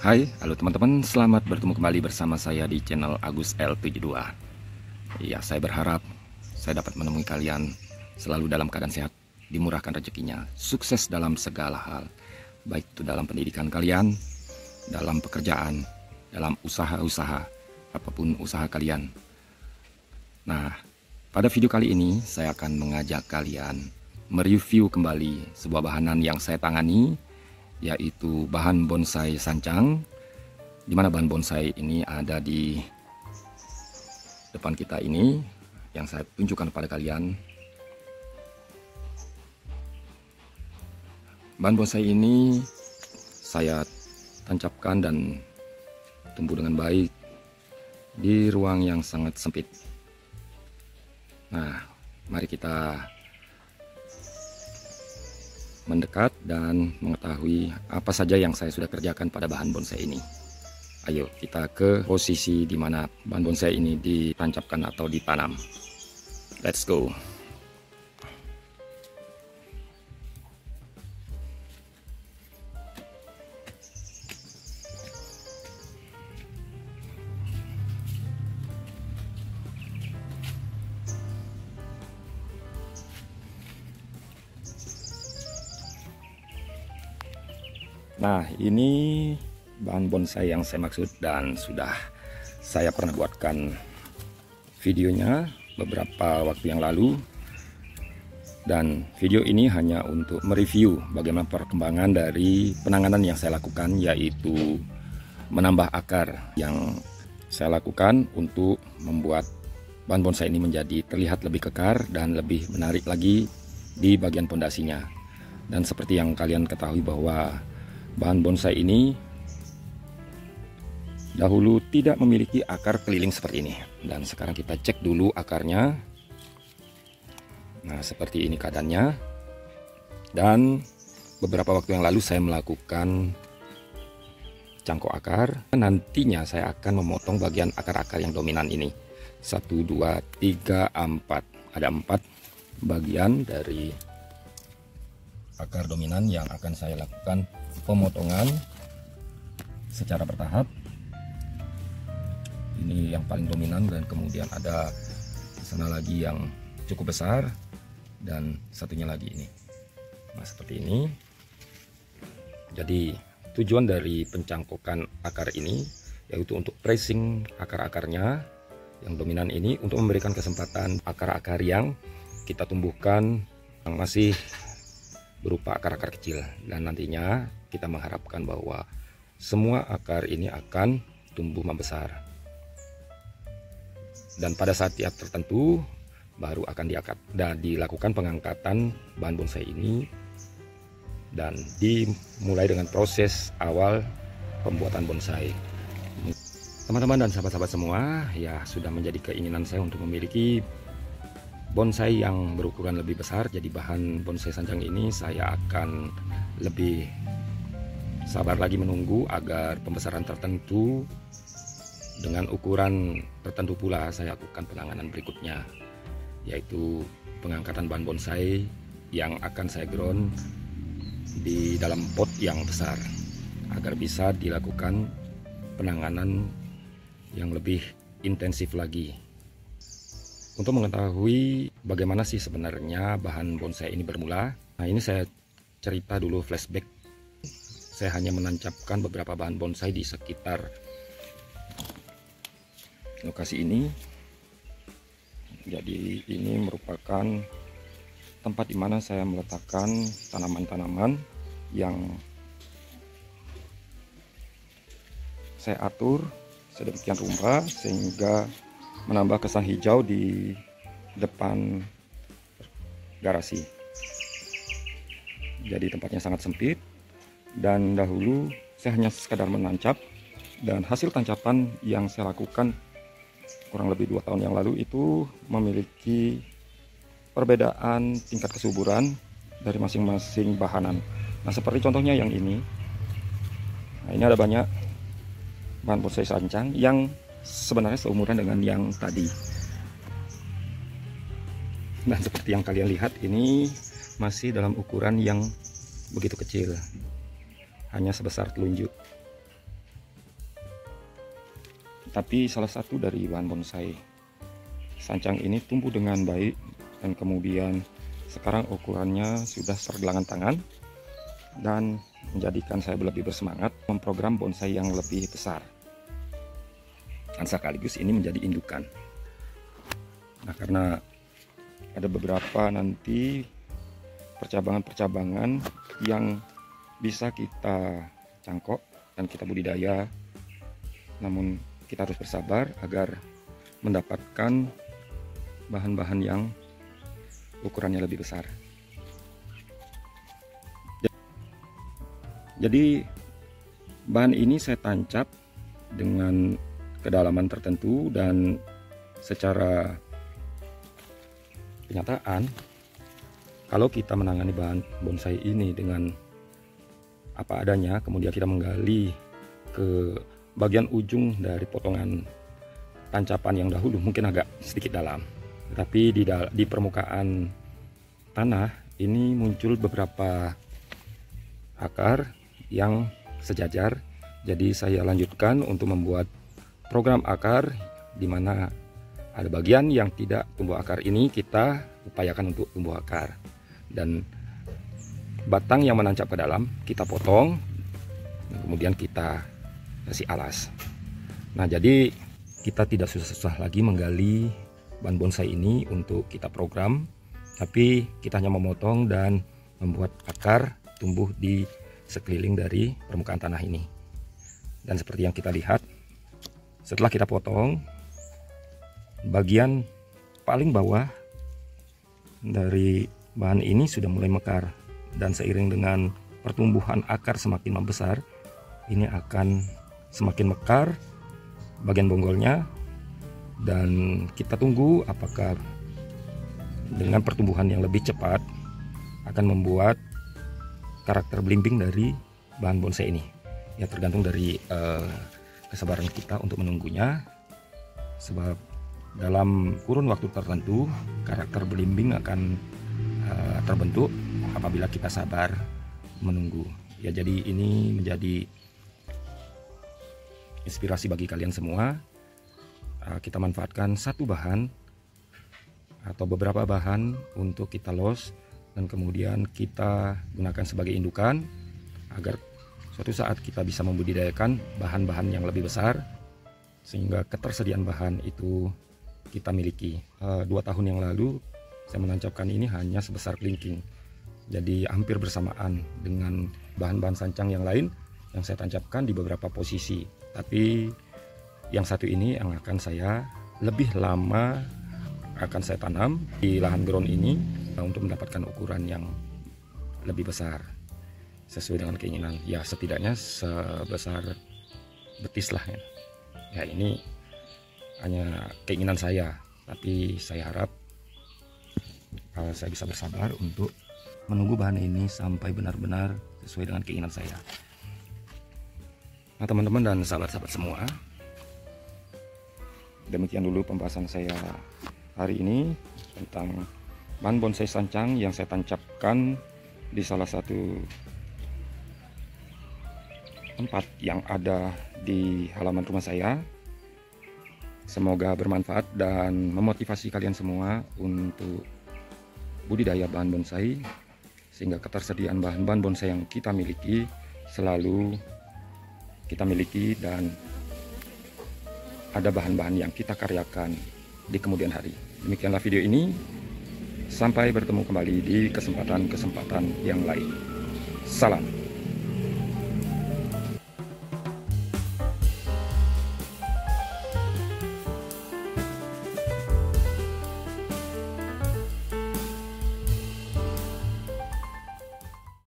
Hai, halo teman-teman, selamat bertemu kembali bersama saya di channel Agus L72. Ya, saya berharap saya dapat menemui kalian selalu dalam keadaan sehat, dimurahkan rezekinya, sukses dalam segala hal, baik itu dalam pendidikan kalian, dalam pekerjaan, dalam usaha-usaha, apapun usaha kalian. Nah, pada video kali ini saya akan mengajak kalian mereview kembali sebuah bahanan yang saya tangani, yaitu bahan bonsai sancang, di mana bahan bonsai ini ada di depan kita ini yang saya tunjukkan kepada kalian. Bahan bonsai ini saya tancapkan dan tumbuh dengan baik di ruang yang sangat sempit. Nah, mari kita mendekat dan mengetahui apa saja yang saya sudah kerjakan pada bahan bonsai ini. Ayo kita ke posisi di mana bahan bonsai ini ditancapkan atau ditanam. Let's go. Nah, ini bahan bonsai yang saya maksud dan sudah saya pernah buatkan videonya beberapa waktu yang lalu. Dan video ini hanya untuk mereview bagaimana perkembangan dari penanganan yang saya lakukan, yaitu menambah akar yang saya lakukan untuk membuat bahan bonsai ini menjadi terlihat lebih kekar dan lebih menarik lagi di bagian pondasinya. Dan seperti yang kalian ketahui bahwa bahan bonsai ini dahulu tidak memiliki akar keliling seperti ini. Dan sekarang kita cek dulu akarnya. Nah, seperti ini keadaannya. Dan beberapa waktu yang lalu saya melakukan cangkok akar. Nantinya saya akan memotong bagian akar-akar yang dominan ini. 1, 2, 3, 4. Ada 4 bagian dari akar dominan yang akan saya lakukan pemotongan secara bertahap. Ini yang paling dominan dan kemudian ada di sana lagi yang cukup besar dan satunya lagi ini. Nah, seperti ini. Jadi tujuan dari pencangkokan akar ini yaitu untuk pressing akar-akarnya yang dominan ini, untuk memberikan kesempatan akar-akar yang kita tumbuhkan yang masih berupa akar-akar kecil, dan nantinya kita mengharapkan bahwa semua akar ini akan tumbuh membesar, dan pada saat tertentu baru akan dilakukan pengangkatan bahan bonsai ini dan dimulai dengan proses awal pembuatan bonsai. Teman-teman dan sahabat-sahabat semua, ya sudah menjadi keinginan saya untuk memiliki bonsai yang berukuran lebih besar. Jadi bahan bonsai sancang ini saya akan lebih sabar lagi menunggu agar pembesaran tertentu dengan ukuran tertentu pula saya lakukan penanganan berikutnya, yaitu pengangkatan bahan bonsai yang akan saya ground di dalam pot yang besar agar bisa dilakukan penanganan yang lebih intensif lagi. Untuk mengetahui bagaimana sih sebenarnya bahan bonsai ini bermula, nah ini saya cerita dulu flashback. Saya hanya menancapkan beberapa bahan bonsai di sekitar lokasi ini. Jadi ini merupakan tempat di mana saya meletakkan tanaman-tanaman yang saya atur sedemikian rupa sehingga menambah kesan hijau di depan garasi. Jadi tempatnya sangat sempit dan dahulu saya hanya sekadar menancap, dan hasil tancapan yang saya lakukan kurang lebih 2 tahun yang lalu itu memiliki perbedaan tingkat kesuburan dari masing-masing bahanan. Nah, seperti contohnya yang ini. Nah, ini ada banyak bahan bonsai sancang yang sebenarnya seumuran dengan yang tadi. Dan seperti yang kalian lihat, ini masih dalam ukuran yang begitu kecil, hanya sebesar telunjuk. Tapi salah satu dari bahan bonsai sancang ini tumbuh dengan baik, dan kemudian sekarang ukurannya sudah sepergelangan tangan, dan menjadikan saya lebih bersemangat memprogram bonsai yang lebih besar, dan sekaligus ini menjadi indukan. Nah, karena ada beberapa nanti percabangan-percabangan yang bisa kita cangkok dan kita budidaya, namun kita harus bersabar agar mendapatkan bahan-bahan yang ukurannya lebih besar. Jadi bahan ini saya tancap dengan kedalaman tertentu, dan secara kenyataan kalau kita menangani bahan bonsai ini dengan apa adanya, kemudian kita menggali ke bagian ujung dari potongan tancapan yang dahulu mungkin agak sedikit dalam, tapi di permukaan tanah ini muncul beberapa akar yang sejajar. Jadi saya lanjutkan untuk membuat program akar, di mana ada bagian yang tidak tumbuh akar, ini kita upayakan untuk tumbuh akar, dan batang yang menancap ke dalam kita potong, dan kemudian kita kasih alas. Nah, jadi kita tidak susah-susah lagi menggali bahan bonsai ini untuk kita program, tapi kita hanya memotong dan membuat akar tumbuh di sekeliling dari permukaan tanah ini. Dan seperti yang kita lihat, setelah kita potong, bagian paling bawah dari bahan ini sudah mulai mekar, dan seiring dengan pertumbuhan akar semakin membesar, ini akan semakin mekar bagian bonggolnya, dan kita tunggu apakah dengan pertumbuhan yang lebih cepat akan membuat karakter belimbing dari bahan bonsai ini. Ya, tergantung dari kesabaran kita untuk menunggunya, sebab dalam kurun waktu tertentu karakter belimbing akan terbentuk apabila kita sabar menunggu. Ya, jadi ini menjadi inspirasi bagi kalian semua. Kita manfaatkan satu bahan atau beberapa bahan untuk kita los, dan kemudian kita gunakan sebagai indukan agar suatu saat kita bisa membudidayakan bahan-bahan yang lebih besar, sehingga ketersediaan bahan itu kita miliki. 2 tahun yang lalu saya menancapkan ini hanya sebesar kelingking, jadi hampir bersamaan dengan bahan-bahan sancang yang lain yang saya tancapkan di beberapa posisi. Tapi yang satu ini yang akan saya lebih lama akan saya tanam di lahan ground ini untuk mendapatkan ukuran yang lebih besar sesuai dengan keinginan. Ya, setidaknya sebesar betis lah ya. Ya, ini hanya keinginan saya, tapi saya harap saya bisa bersabar untuk menunggu bahan ini sampai benar-benar sesuai dengan keinginan saya. Nah, teman-teman dan sahabat-sahabat semua, demikian dulu pembahasan saya hari ini tentang bahan bonsai sancang yang saya tancapkan di salah satu tempat yang ada di halaman rumah saya. Semoga bermanfaat dan memotivasi kalian semua untuk budidaya bahan bonsai, sehingga ketersediaan bahan-bahan bonsai yang kita miliki selalu kita miliki, dan ada bahan-bahan yang kita karyakan di kemudian hari. Demikianlah video ini, sampai bertemu kembali di kesempatan-kesempatan yang lain. Salam.